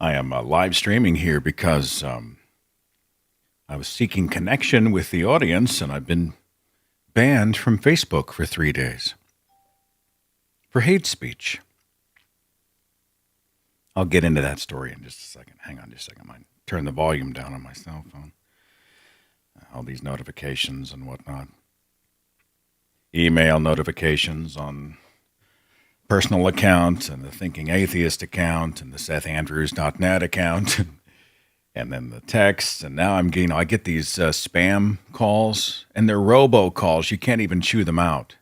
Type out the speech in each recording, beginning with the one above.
I am live streaming here because I was seeking connection with the audience, and I've been banned from Facebook for 3 days for hate speech. I'll get into that story in just a second. Hang on just a second. I might turn the volume down on my cell phone. All these notifications and whatnot. Email notifications on personal account and the Thinking Atheist account and the Seth Andrews.net account and then the texts. And now I get these spam calls, and they're robocalls. You can't even chew them out.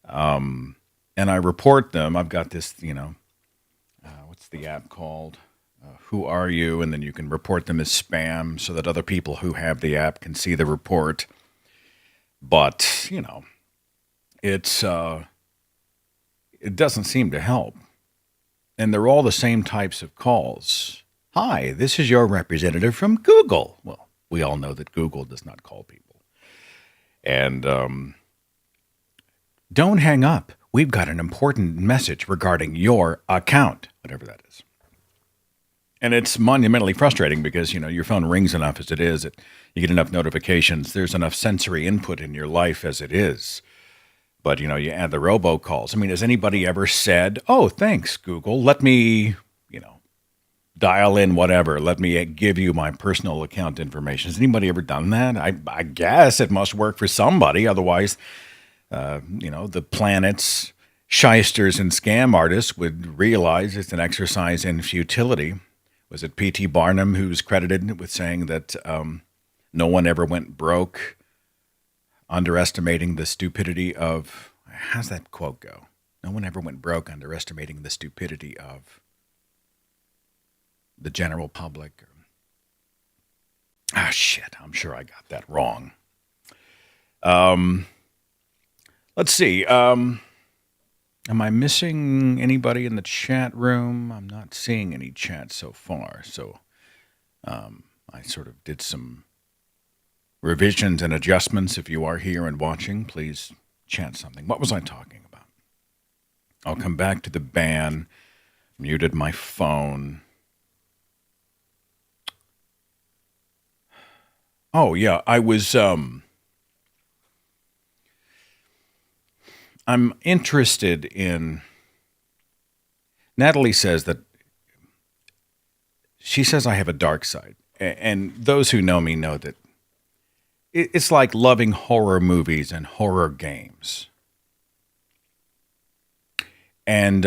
And I report them. I've got this, what's the app called? Who Are You? And then you can report them as spam so that other people who have the app can see the report. But, it doesn't seem to help. And they're all the same types of calls. Hi, this is your representative from Google. Well, we all know that Google does not call people. And don't hang up. We've got an important message regarding your account, whatever that is. And it's monumentally frustrating because, your phone rings enough as it is. You get enough notifications. There's enough sensory input in your life as it is. But, you add the robocalls. I mean, has anybody ever said, oh, thanks, Google, let me, dial in whatever. Let me give you my personal account information. Has anybody ever done that? I guess it must work for somebody. Otherwise, the planet's shysters and scam artists would realize it's an exercise in futility. Was it P.T. Barnum who's credited with saying that no one ever went broke, underestimating the stupidity of, how's that quote go? No one ever went broke underestimating the stupidity of the general public. Shit, I'm sure I got that wrong. Let's see. Am I missing anybody in the chat room? I'm not seeing any chat so far. So I sort of did some revisions and adjustments. If you are here and watching, please chat something. What was I talking about? I'll come back to the ban. Muted my phone. Oh, yeah, I was... I'm interested in... Natalie says that... She says I have a dark side. And those who know me know that it's like loving horror movies and horror games. And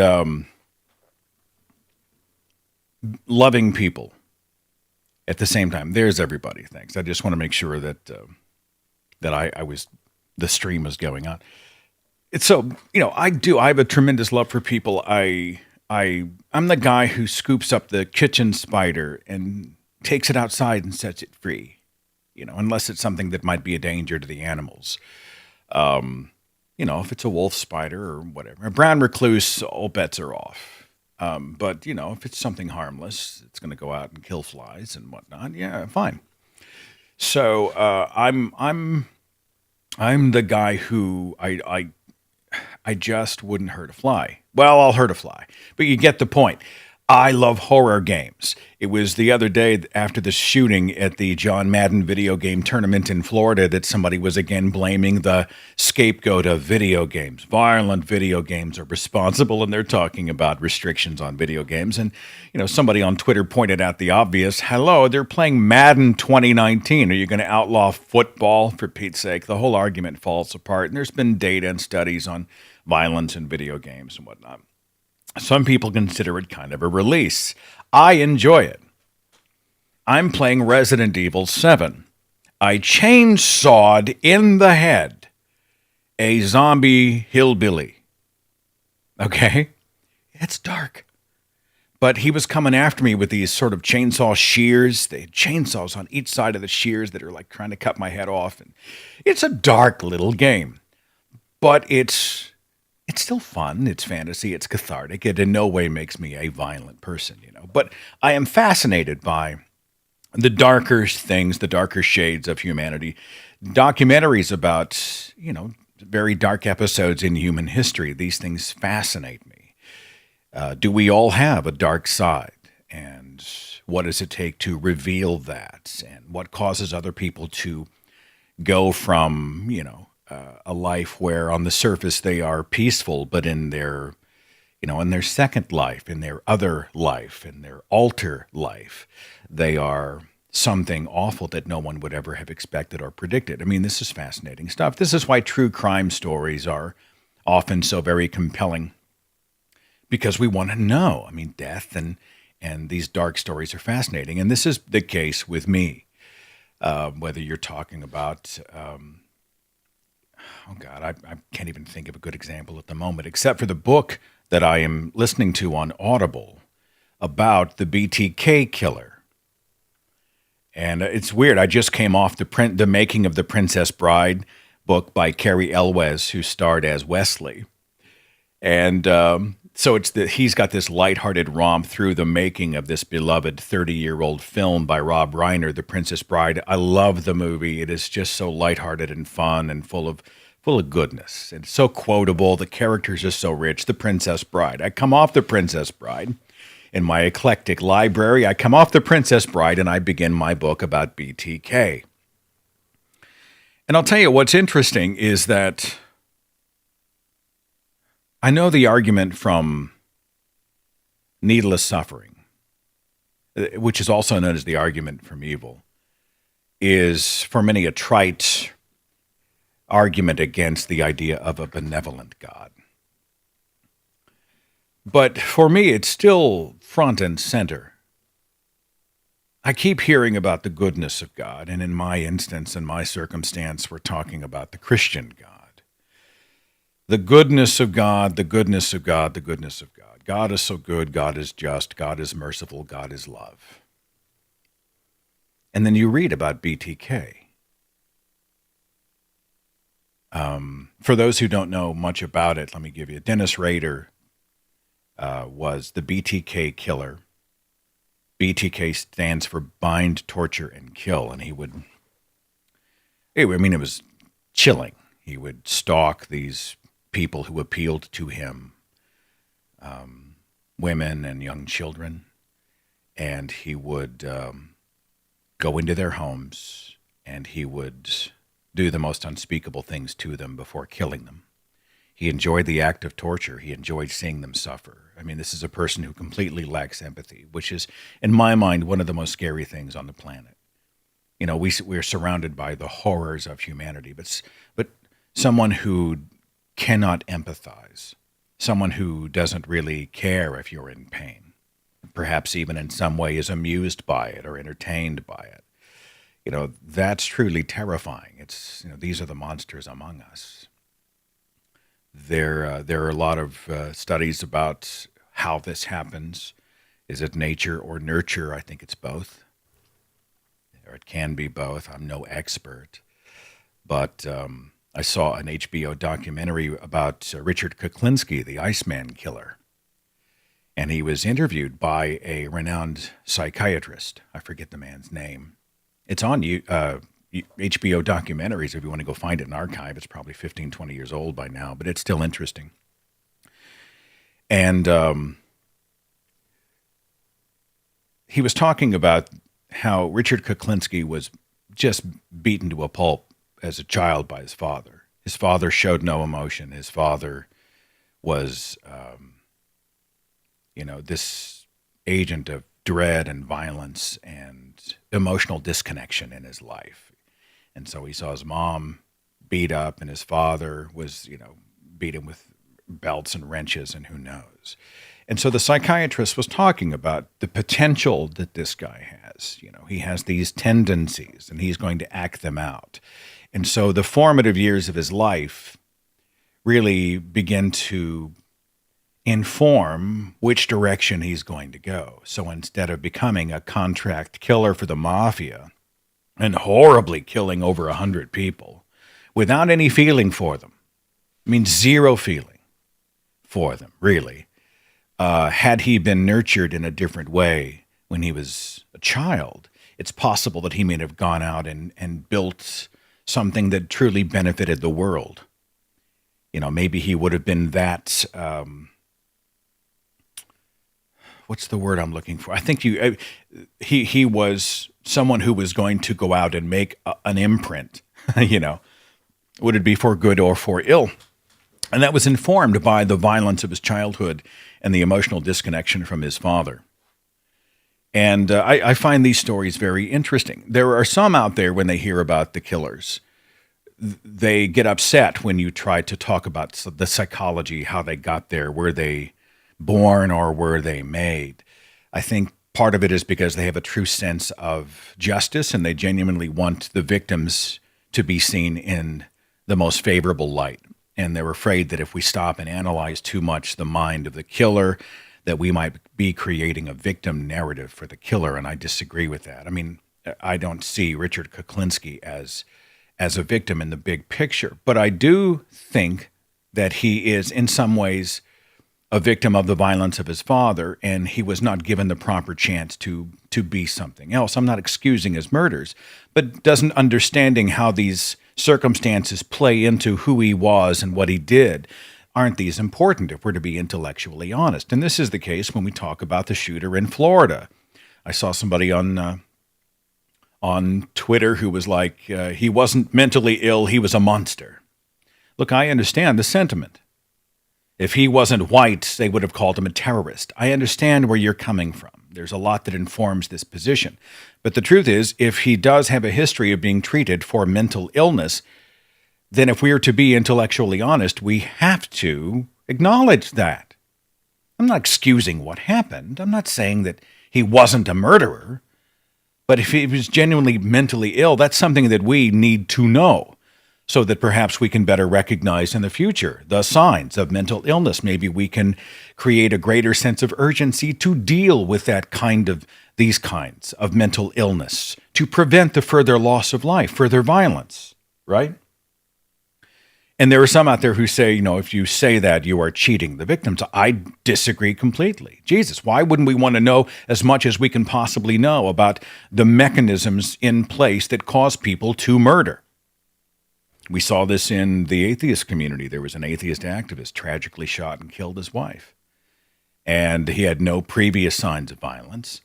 loving people at the same time. There's everybody. Thanks. I just want to make sure that the stream was going on. It's so, I have a tremendous love for people. I'm the guy who scoops up the kitchen spider and takes it outside and sets it free. Unless it's something that might be a danger to the animals. If it's a wolf spider or whatever. A brown recluse, all bets are off. But, if it's something harmless, it's going to go out and kill flies and whatnot. Yeah, fine. So I'm the guy who I just wouldn't hurt a fly. Well, I'll hurt a fly. But you get the point. I love horror games. It was the other day after the shooting at the John Madden video game tournament in Florida that somebody was again blaming the scapegoat of video games. Violent video games are responsible, and they're talking about restrictions on video games. And, somebody on Twitter pointed out the obvious. Hello, they're playing Madden 2019. Are you going to outlaw football, for Pete's sake? The whole argument falls apart. And there's been data and studies on violence in video games and whatnot. Some people consider it kind of a release. I enjoy it. I'm playing Resident Evil 7. I chainsawed in the head a zombie hillbilly. Okay? It's dark. But he was coming after me with these sort of chainsaw shears. They had chainsaws on each side of the shears that are like trying to cut my head off. And it's a dark little game. But it's still fun. It's fantasy. It's cathartic. It in no way makes me a violent person, But I am fascinated by the darker things, the darker shades of humanity. Documentaries about, very dark episodes in human history. These things fascinate me. Do we all have a dark side? and what does it take to reveal that, and what causes other people to go from, a life where on the surface they are peaceful, but in their, in their second life, in their other life, in their alter life, they are something awful that no one would ever have expected or predicted. I mean, this is fascinating stuff. This is why true crime stories are often so very compelling, because we want to know. I mean, death and these dark stories are fascinating. And this is the case with me. Whether you're talking about, oh God, I can't even think of a good example at the moment, except for the book that I am listening to on Audible about the BTK killer. And it's weird. I just came off the making of the Princess Bride book by Cary Elwes, who starred as Wesley. And so he's got this lighthearted romp through the making of this beloved 30-year-old film by Rob Reiner, The Princess Bride. I love the movie. It is just so lighthearted and fun and full of goodness. It's so quotable. The characters are so rich. The Princess Bride. I come off The Princess Bride. In my eclectic library, I come off The Princess Bride and I begin my book about BTK. And I'll tell you what's interesting is that I know the argument from needless suffering, which is also known as the argument from evil, is for many a trite argument against the idea of a benevolent God. But for me, it's still front and center. I keep hearing about the goodness of God, and in my instance, in my circumstance, we're talking about the Christian God. The goodness of God, the goodness of God, the goodness of God. God is so good, God is just, God is merciful, God is love. And then you read about BTK. For those who don't know much about it, let me give you. Dennis Rader was the BTK killer. BTK stands for bind, torture, and kill. And it was chilling. He would stalk these people who appealed to him, women and young children. And he would go into their homes and he would do the most unspeakable things to them before killing them. He enjoyed the act of torture. He enjoyed seeing them suffer. I mean, this is a person who completely lacks empathy, which is, in my mind, one of the most scary things on the planet. We're surrounded by the horrors of humanity, but someone who cannot empathize, someone who doesn't really care if you're in pain, perhaps even in some way is amused by it or entertained by it. That's truly terrifying. It's, these are the monsters among us. There are a lot of studies about how this happens. Is it nature or nurture? I think it's both. Or it can be both. I'm no expert. But I saw an HBO documentary about Richard Kuklinski, the Iceman killer. And he was interviewed by a renowned psychiatrist. I forget the man's name. It's on HBO documentaries. If you want to go find it in archive, it's probably 15, 20 years old by now, but it's still interesting. And he was talking about how Richard Kuklinski was just beaten to a pulp as a child by his father. His father showed no emotion. His father was, this agent of dread and violence and emotional disconnection in his life. And so he saw his mom beat up and his father was, beat him with belts and wrenches and who knows. And so the psychiatrist was talking about the potential that this guy has. He has these tendencies and he's going to act them out. And so the formative years of his life really begin to inform which direction he's going to go. So instead of becoming a contract killer for the mafia and horribly killing over 100 people without any feeling for them, I mean, zero feeling for them, really, had he been nurtured in a different way when he was a child, it's possible that he may have gone out and built something that truly benefited the world. Maybe he would have been that... what's the word I'm looking for? I think he was someone who was going to go out and make an imprint, would it be for good or for ill? And that was informed by the violence of his childhood and the emotional disconnection from his father. And I find these stories very interesting. There are some out there, when they hear about the killers, they get upset when you try to talk about the psychology, how they got there. Were they born or were they made? I think part of it is because they have a true sense of justice and they genuinely want the victims to be seen in the most favorable light. And they're afraid that if we stop and analyze too much the mind of the killer, that we might be creating a victim narrative for the killer. And I disagree with that. I mean, I don't see Richard Kuklinski as a victim in the big picture, but I do think that he is in some ways a victim of the violence of his father, and he was not given the proper chance to be something else. I'm not excusing his murders, but doesn't understanding how these circumstances play into who he was and what he did, aren't these important if we're to be intellectually honest? And this is the case when we talk about the shooter in Florida. I saw somebody on Twitter who was like, he wasn't mentally ill, he was a monster. Look, I understand the sentiment. If he wasn't white, they would have called him a terrorist. I understand where you're coming from. There's a lot that informs this position. But the truth is, if he does have a history of being treated for mental illness, then if we are to be intellectually honest, we have to acknowledge that. I'm not excusing what happened. I'm not saying that he wasn't a murderer. But if he was genuinely mentally ill, that's something that we need to know so that perhaps we can better recognize in the future the signs of mental illness. Maybe we can create a greater sense of urgency to deal with these kinds of mental illness, to prevent the further loss of life, further violence, right? And there are some out there who say, if you say that, you are cheating the victims. I disagree completely. Jesus, why wouldn't we want to know as much as we can possibly know about the mechanisms in place that cause people to murder? We saw this in the atheist community. There was an atheist activist tragically shot and killed his wife. And he had no previous signs of violence.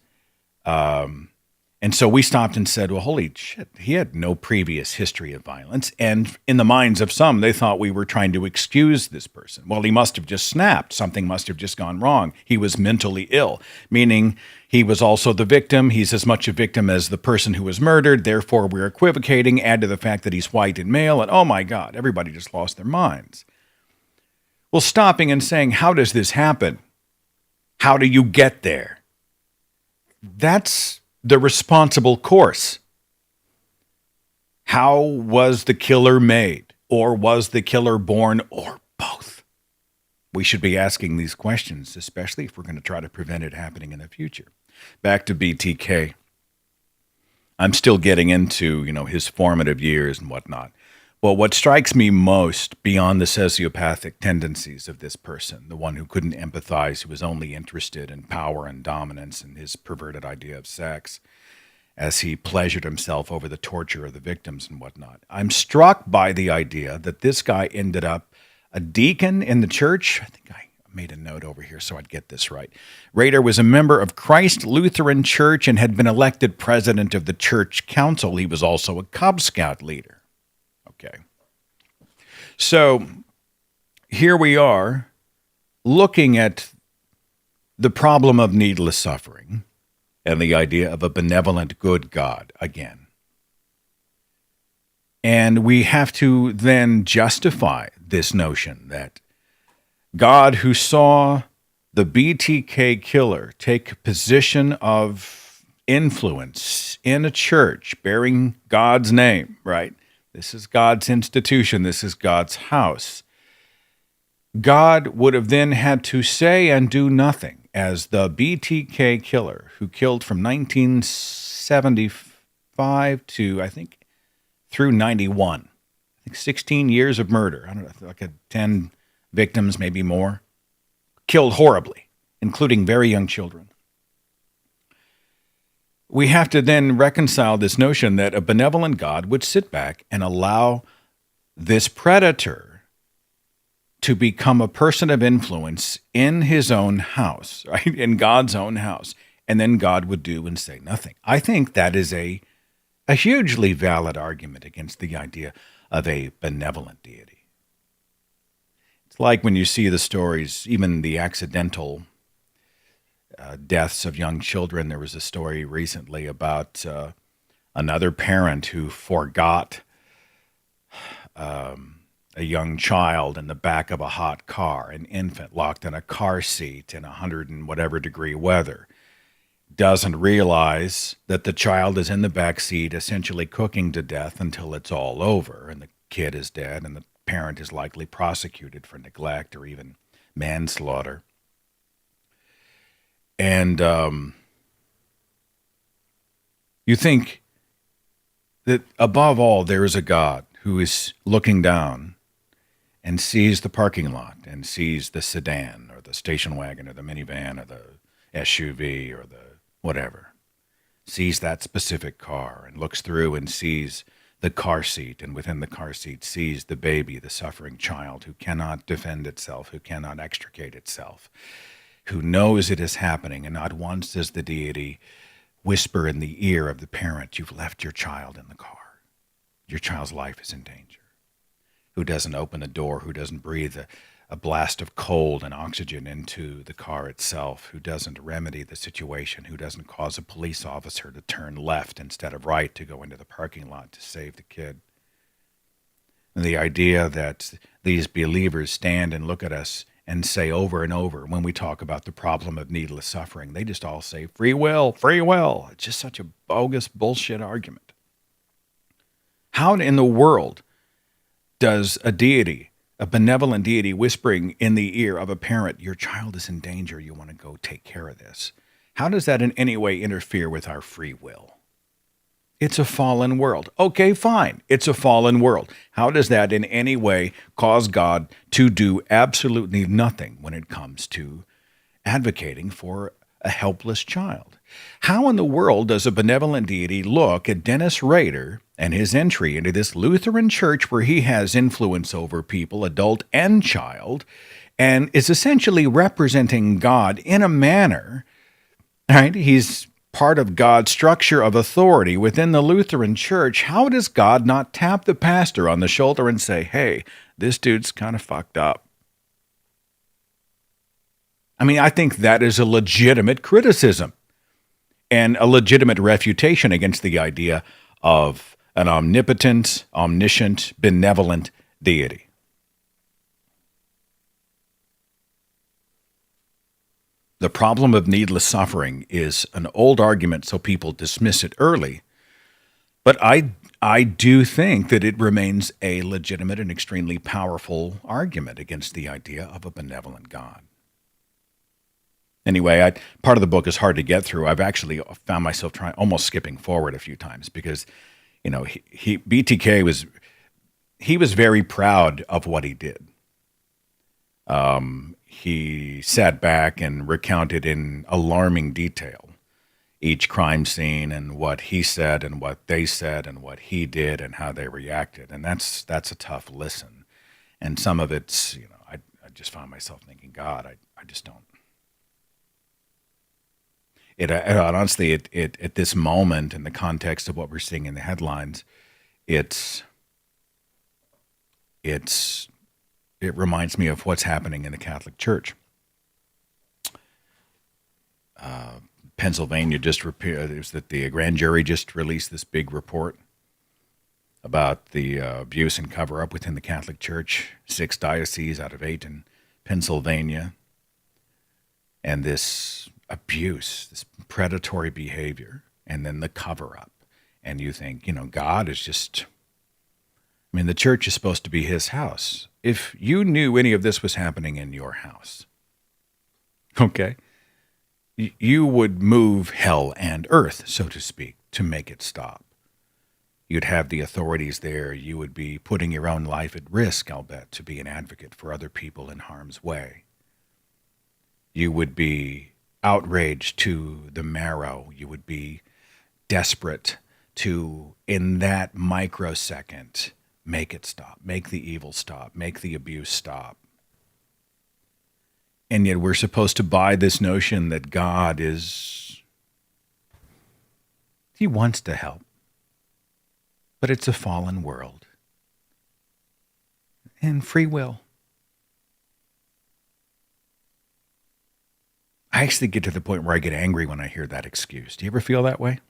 And so we stopped and said, well, holy shit, he had no previous history of violence. And in the minds of some, they thought we were trying to excuse this person. Well, he must have just snapped. Something must have just gone wrong. He was mentally ill, meaning he was also the victim. He's as much a victim as the person who was murdered. Therefore, we're equivocating, add to the fact that he's white and male. And oh my God, everybody just lost their minds. Well, stopping and saying, how does this happen? How do you get there? That's the responsible course. How was the killer made? Or was the killer born? Or both? We should be asking these questions, especially if we're going to try to prevent it happening in the future. Back to BTK. I'm still getting into, his formative years and whatnot. Well, what strikes me most beyond the sociopathic tendencies of this person, the one who couldn't empathize, who was only interested in power and dominance and his perverted idea of sex, as he pleasured himself over the torture of the victims and whatnot. I'm struck by the idea that this guy ended up a deacon in the church. I think I made a note over here so I'd get this right. Rader was a member of Christ Lutheran Church and had been elected president of the church council. He was also a Cub Scout leader. Okay. So here we are looking at the problem of needless suffering and the idea of a benevolent, good God again. And we have to then justify this notion that God, who saw the BTK killer take a position of influence in a church bearing God's name, right? This is God's institution. This is God's house. God would have then had to say and do nothing as the BTK killer who killed from 1975 to, I think, through 91. I think 16 years of murder. I don't know, like 10 victims, maybe more. Killed horribly, including very young children. We have to then reconcile this notion that a benevolent God would sit back and allow this predator to become a person of influence in his own house, right? In God's own house. And then God would do and say nothing. I think that is a hugely valid argument against the idea of a benevolent deity. It's like when you see the stories, even the accidental deaths of young children. There was a story recently about another parent who forgot a young child in the back of a hot car, an infant locked in a car seat in 100 and whatever degree weather. Doesn't realize that the child is in the back seat essentially cooking to death until it's all over and the kid is dead and the parent is likely prosecuted for neglect or even manslaughter. And you think that above all there is a God who is looking down and sees the parking lot and sees the sedan or the station wagon or the minivan or the SUV or the whatever, sees that specific car and looks through and sees the car seat, and within the car seat sees the baby, the suffering child who cannot defend itself, who cannot extricate itself, who knows it is happening, and not once does the deity whisper in the ear of the parent, "You've left your child in the car. Your child's life is in danger." Who doesn't open the door, who doesn't breathe a blast of cold and oxygen into the car itself, who doesn't remedy the situation, who doesn't cause a police officer to turn left instead of right to go into the parking lot to save the kid. And the idea that these believers stand and look at us and say over and over when we talk about the problem of needless suffering, they just all say, free will, free will. It's just such a bogus bullshit argument. How in the world does a deity, a benevolent deity whispering in the ear of a parent, your child is in danger, you want to go take care of this, how does that in any way interfere with our free will? It's a fallen world. Okay, fine. It's a fallen world. How does that in any way cause God to do absolutely nothing when it comes to advocating for a helpless child? How in the world does a benevolent deity look at Dennis Rader and his entry into this Lutheran church where he has influence over people, adult and child, and is essentially representing God in a manner, right? He's part of God's structure of authority within the Lutheran church. How does God not tap the pastor on the shoulder and say, hey, this dude's kind of fucked up? I mean, I think that is a legitimate criticism and a legitimate refutation against the idea of an omnipotent, omniscient, benevolent deity. The problem of needless suffering is an old argument, so people dismiss it early. But I do think that it remains a legitimate and extremely powerful argument against the idea of a benevolent God. Anyway, part of the book is hard to get through. I've actually found myself almost skipping forward a few times because, you know, BTK was very proud of what he did. He sat back and recounted in alarming detail each crime scene and what he said and what they said and what he did and how they reacted. And that's a tough listen. And some of it's, you know, I just found myself thinking, God, I just don't. Honestly, at this moment, in the context of what we're seeing in the headlines, it reminds me of what's happening in the Catholic Church. Pennsylvania the grand jury just released this big report about the abuse and cover-up within the Catholic Church, 6 dioceses out of 8 in Pennsylvania, and this abuse, this predatory behavior, and then the cover-up. And you think, you know, God is just, I mean, the church is supposed to be his house. If you knew any of this was happening in your house, okay, you would move hell and earth, so to speak, to make it stop. You'd have the authorities there. You would be putting your own life at risk, I'll bet, to be an advocate for other people in harm's way. You would be outraged to the marrow. You would be desperate to, in that microsecond, make it stop, make the evil stop, make the abuse stop. And yet we're supposed to buy this notion that God he wants to help, but it's a fallen world and free will. I actually get to the point where I get angry when I hear that excuse. Do you ever feel that way?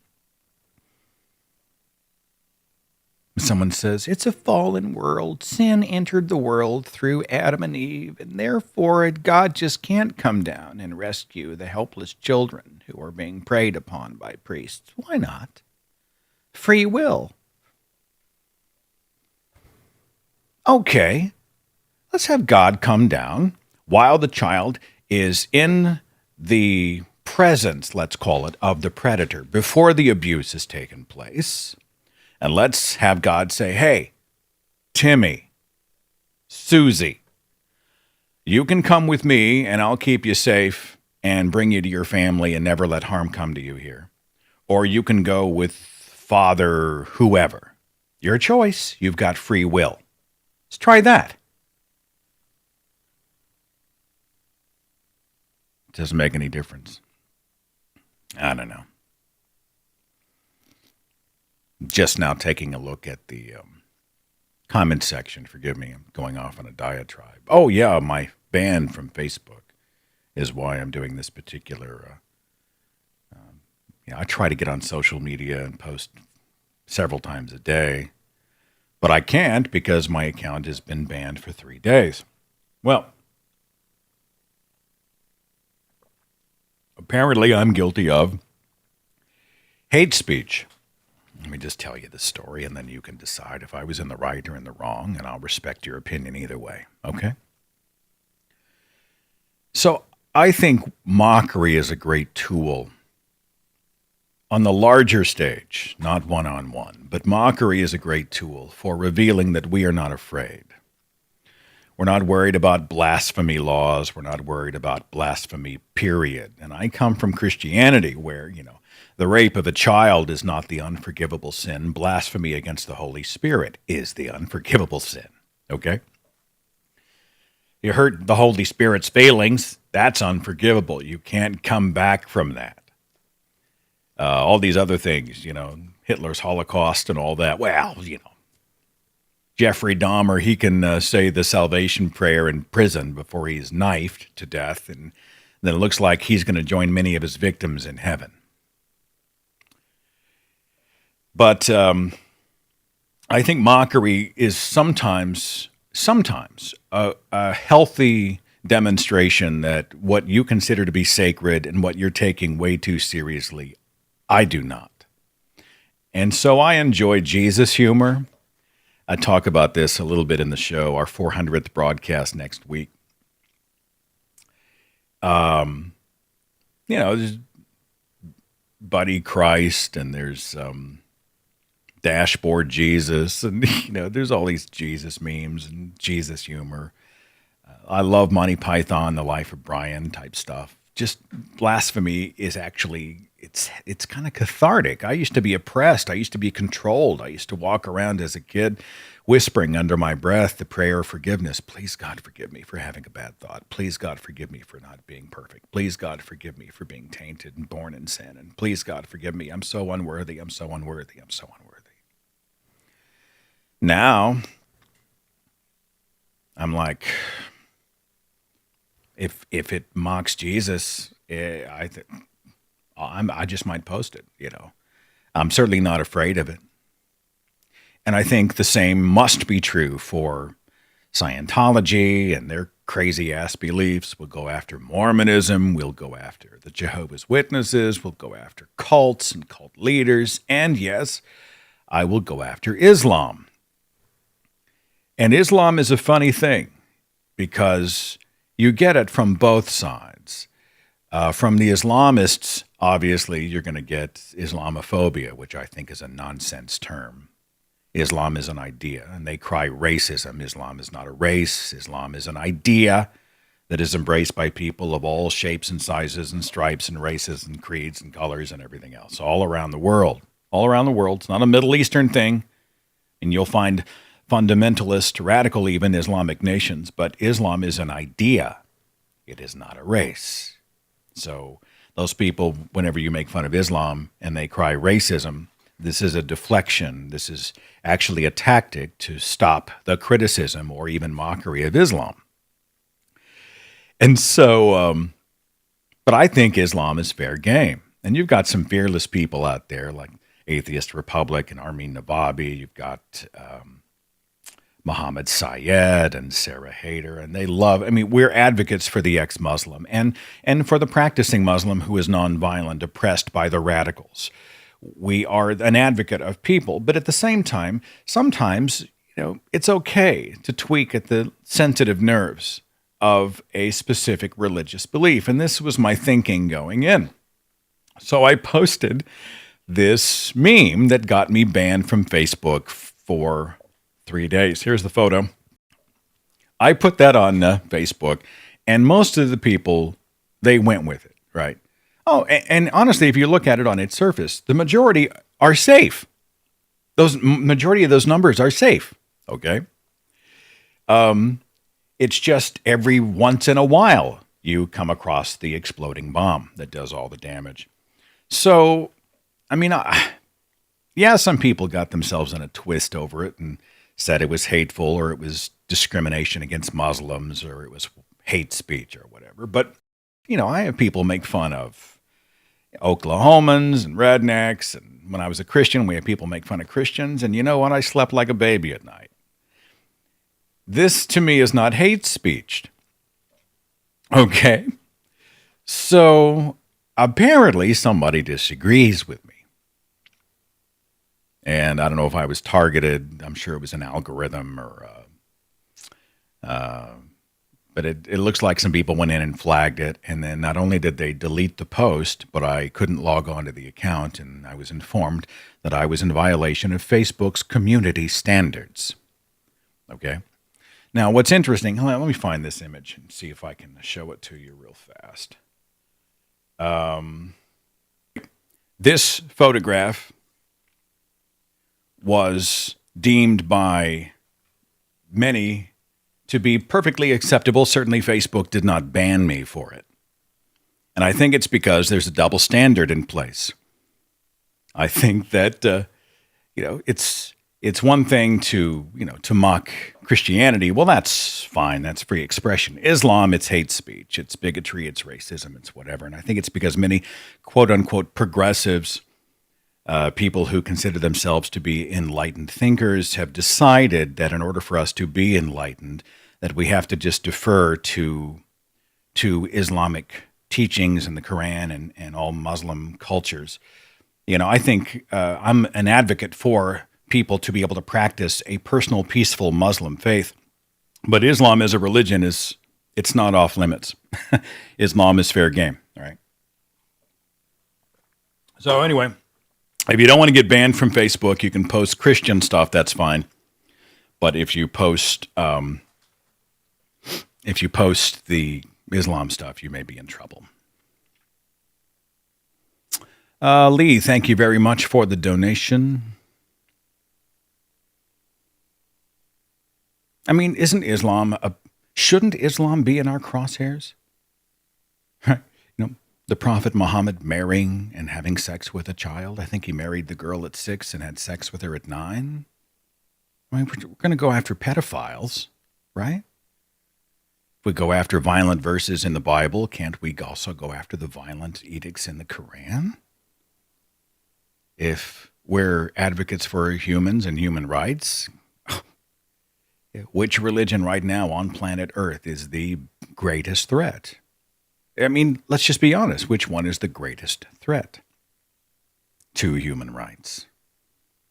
Someone says, it's a fallen world. Sin entered the world through Adam and Eve, and therefore God just can't come down and rescue the helpless children who are being preyed upon by priests. Why not? Free will. Okay, let's have God come down while the child is in the presence, let's call it, of the predator before the abuse has taken place. And let's have God say, hey, Timmy, Susie, you can come with me and I'll keep you safe and bring you to your family and never let harm come to you here. Or you can go with Father whoever. Your choice. You've got free will. Let's try that. It doesn't make any difference. I don't know. Just now taking a look at the comment section. Forgive me, I'm going off on a diatribe. Oh, yeah, my ban from Facebook is why I'm doing this particular... I try to get on social media and post several times a day, but I can't because my account has been banned for 3 days. Well, apparently I'm guilty of hate speech. Let me just tell you the story, and then you can decide if I was in the right or in the wrong, and I'll respect your opinion either way, okay? So I think Mockery is a great tool on the larger stage, not one-on-one, but Mockery is a great tool for revealing that we are not afraid. We're not worried about blasphemy laws. We're not worried about blasphemy, period. And I come from Christianity where, the rape of a child is not the unforgivable sin. Blasphemy against the Holy Spirit is the unforgivable sin. Okay? You hurt the Holy Spirit's feelings, that's unforgivable. You can't come back from that. All these other things, Hitler's Holocaust and all that. Well, Jeffrey Dahmer, he can say the salvation prayer in prison before he's knifed to death, and then it looks like he's going to join many of his victims in heaven. But I think Mockery is sometimes a healthy demonstration that what you consider to be sacred and what you're taking way too seriously, I do not. And so I enjoy Jesus humor. I talk about this a little bit in the show, our 400th broadcast next week. There's Buddy Christ, and there's Dashboard Jesus, and there's all these Jesus memes and Jesus humor. I love Monty Python, The Life of Brian type stuff. Just blasphemy is actually, it's kind of cathartic. I used to be oppressed. I used to be controlled. I used to walk around as a kid whispering under my breath the prayer of forgiveness. Please, God, forgive me for having a bad thought. Please, God, forgive me for not being perfect. Please, God, forgive me for being tainted and born in sin. And please, God, forgive me. I'm so unworthy. I'm so unworthy. I'm so unworthy. Now, I'm like, if it mocks Jesus, I just might post it, I'm certainly not afraid of it. And I think the same must be true for Scientology and their crazy-ass beliefs. We'll go after Mormonism. We'll go after the Jehovah's Witnesses. We'll go after cults and cult leaders. And yes, I will go after Islam. And Islam is a funny thing because you get it from both sides. From the Islamists, obviously, you're going to get Islamophobia, which I think is a nonsense term. Islam is an idea, and they cry racism. Islam is not a race. Islam is an idea that is embraced by people of all shapes and sizes and stripes and races and creeds and colors and everything else, all around the world. All around the world. It's not a Middle Eastern thing, and you'll find fundamentalist, radical even Islamic nations, but Islam is an idea. It is not a race. So those people, whenever you make fun of Islam and they cry racism, this is a deflection. This is actually a tactic to stop the criticism or even mockery of Islam. And so, but I think Islam is fair game. And you've got some fearless people out there like Atheist Republic and Armin Navabi. You've got Mohammed Syed and Sarah Hayter, and they love, I mean, we're advocates for the ex-Muslim and for the practicing Muslim who is nonviolent, oppressed by the radicals. We are an advocate of people, but at the same time, sometimes, it's okay to tweak at the sensitive nerves of a specific religious belief. And this was my thinking going in. So I posted this meme that got me banned from Facebook for 3 days. Here's the photo. I put that on Facebook, and most of the people, they went with it, right? Oh, and honestly, if you look at it on its surface, the majority are safe. Those majority of those numbers are safe, okay? It's just every once in a while you come across the exploding bomb that does all the damage. So, I mean, yeah, some people got themselves in a twist over it and said it was hateful or it was discrimination against Muslims or it was hate speech or whatever. But, I have people make fun of Oklahomans and rednecks. And when I was a Christian, we had people make fun of Christians. And you know what? I slept like a baby at night. This, to me, is not hate speech. Okay? So, apparently, somebody disagrees with me. And I don't know if I was targeted. I'm sure it was an algorithm or... but it looks like some people went in and flagged it. And then not only did they delete the post, but I couldn't log on to the account. And I was informed that I was in violation of Facebook's community standards. Okay? Now, what's interesting, let me find this image and see if I can show it to you real fast. This photograph was deemed by many to be perfectly acceptable. Certainly, Facebook did not ban me for it. And I think it's because there's a double standard in place. I think that, it's one thing to mock Christianity. Well, that's fine. That's free expression. Islam, it's hate speech. It's bigotry. It's racism. It's whatever. And I think it's because many quote unquote progressives, people who consider themselves to be enlightened thinkers, have decided that in order for us to be enlightened, that we have to just defer to Islamic teachings and the Quran and all Muslim cultures. I think I'm an advocate for people to be able to practice a personal, peaceful Muslim faith. But Islam as a religion it's not off limits. Islam is fair game, all right? So anyway, if you don't want to get banned from Facebook, you can post Christian stuff, that's fine. But if you post the Islam stuff, you may be in trouble. Lee, thank you very much for the donation. I mean, shouldn't Islam be in our crosshairs? The Prophet Muhammad marrying and having sex with a child. I think he married the girl at 6 and had sex with her at 9. I mean, we're going to go after pedophiles, right? If we go after violent verses in the Bible, can't we also go after the violent edicts in the Quran? If we're advocates for humans and human rights, which religion right now on planet Earth is the greatest threat? I mean, let's just be honest. Which one is the greatest threat to human rights?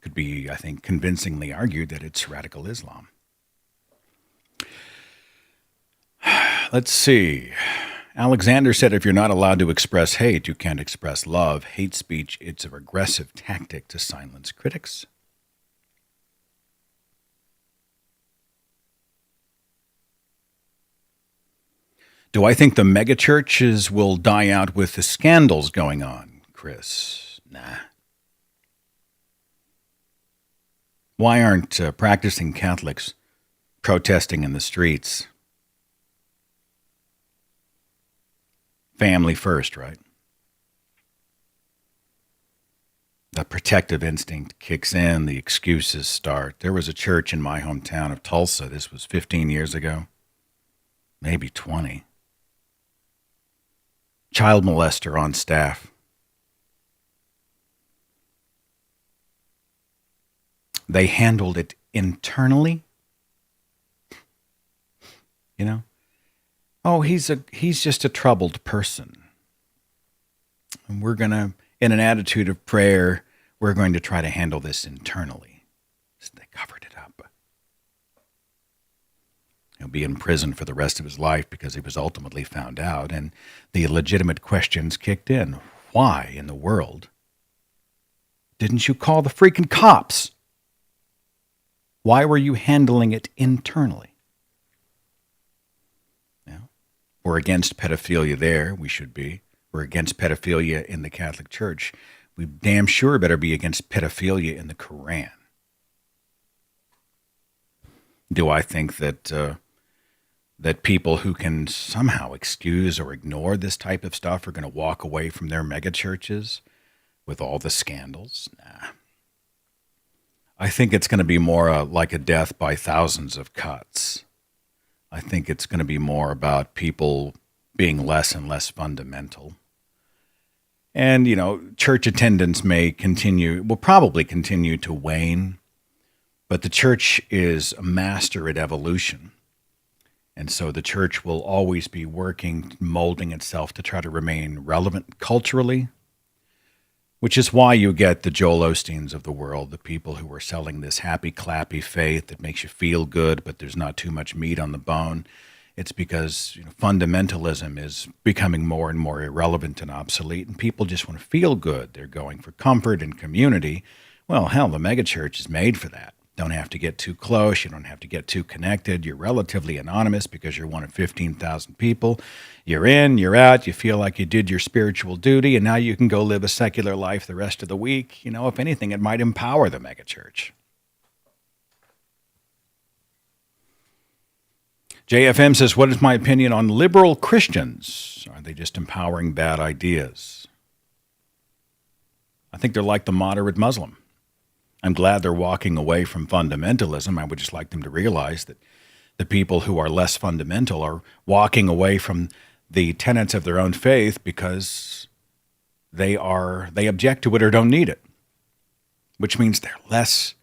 Could be, I think, convincingly argued that it's radical Islam. Let's see. Alexander said, if you're not allowed to express hate, you can't express love. Hate speech, it's a regressive tactic to silence critics. Do I think the megachurches will die out with the scandals going on, Chris? Nah. Why aren't practicing Catholics protesting in the streets? Family first, right? The protective instinct kicks in, the excuses start. There was a church in my hometown of Tulsa. This was 15 years ago, maybe 20. Child molester on staff. They handled it internally. You know, oh, he's just a troubled person. And we're going to, in an attitude of prayer, we're going to try to handle this internally. So they covered it up. He'll be in prison for the rest of his life because he was ultimately found out, and the legitimate questions kicked in. Why in the world didn't you call the freaking cops? Why were you handling it internally? We're against pedophilia there. We should be. We're against pedophilia in the Catholic Church. We damn sure better be against pedophilia in the Quran. Do I think that that people who can somehow excuse or ignore this type of stuff are going to walk away from their megachurches with all the scandals? Nah. I think it's going to be more like a death by thousands of cuts. I think it's going to be more about people being less and less fundamental. And, church attendance will probably continue to wane, but the church is a master at evolution. And so the church will always be working, molding itself to try to remain relevant culturally, which is why you get the Joel Osteens of the world, the people who are selling this happy, clappy faith that makes you feel good, but there's not too much meat on the bone. It's because fundamentalism is becoming more and more irrelevant and obsolete, and people just want to feel good. They're going for comfort and community. Well, hell, the megachurch is made for that. Don't have to get too close. You don't have to get too connected. You're relatively anonymous because you're one of 15,000 people. You're in, you're out. You feel like you did your spiritual duty, and now you can go live a secular life the rest of the week. If anything, it might empower the megachurch. JFM says, what is my opinion on liberal Christians? Are they just empowering bad ideas? I think they're like the moderate Muslim. I'm glad they're walking away from fundamentalism. I would just like them to realize that the people who are less fundamental are walking away from the tenets of their own faith because they object to it or don't need it, which means they're less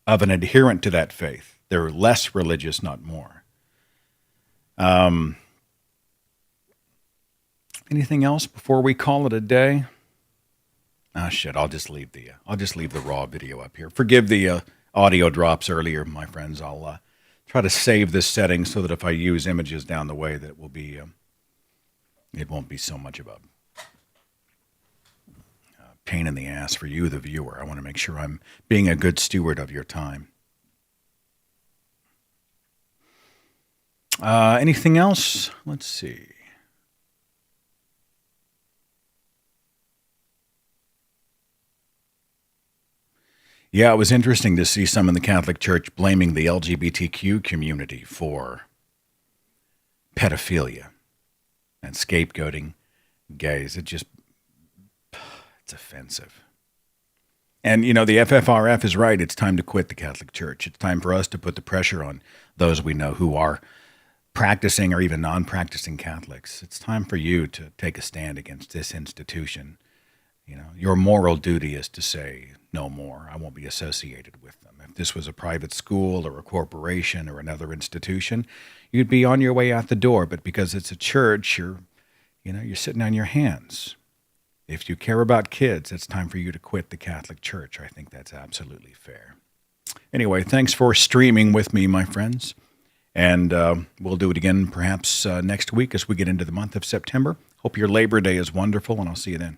of an adherent to that faith. They're less religious, not more. Anything else before we call it a day? Shit! I'll just leave the raw video up here. Forgive the audio drops earlier, my friends. I'll try to save this setting so that if I use images down the way, that it won't be so much of a pain in the ass for you, the viewer. I want to make sure I'm being a good steward of your time. Anything else? Let's see. Yeah, it was interesting to see some in the Catholic Church blaming the LGBTQ community for pedophilia and scapegoating gays. It's offensive. And, the FFRF is right. It's time to quit the Catholic Church. It's time for us to put the pressure on those we know who are practicing or even non-practicing Catholics. It's time for you to take a stand against this institution. Your moral duty is to say, no more. I won't be associated with them. If this was a private school or a corporation or another institution, you'd be on your way out the door. But because it's a church, you're sitting on your hands. If you care about kids, it's time for you to quit the Catholic Church. I think that's absolutely fair. Anyway, thanks for streaming with me, my friends. And we'll do it again perhaps next week as we get into the month of September. Hope your Labor Day is wonderful, and I'll see you then.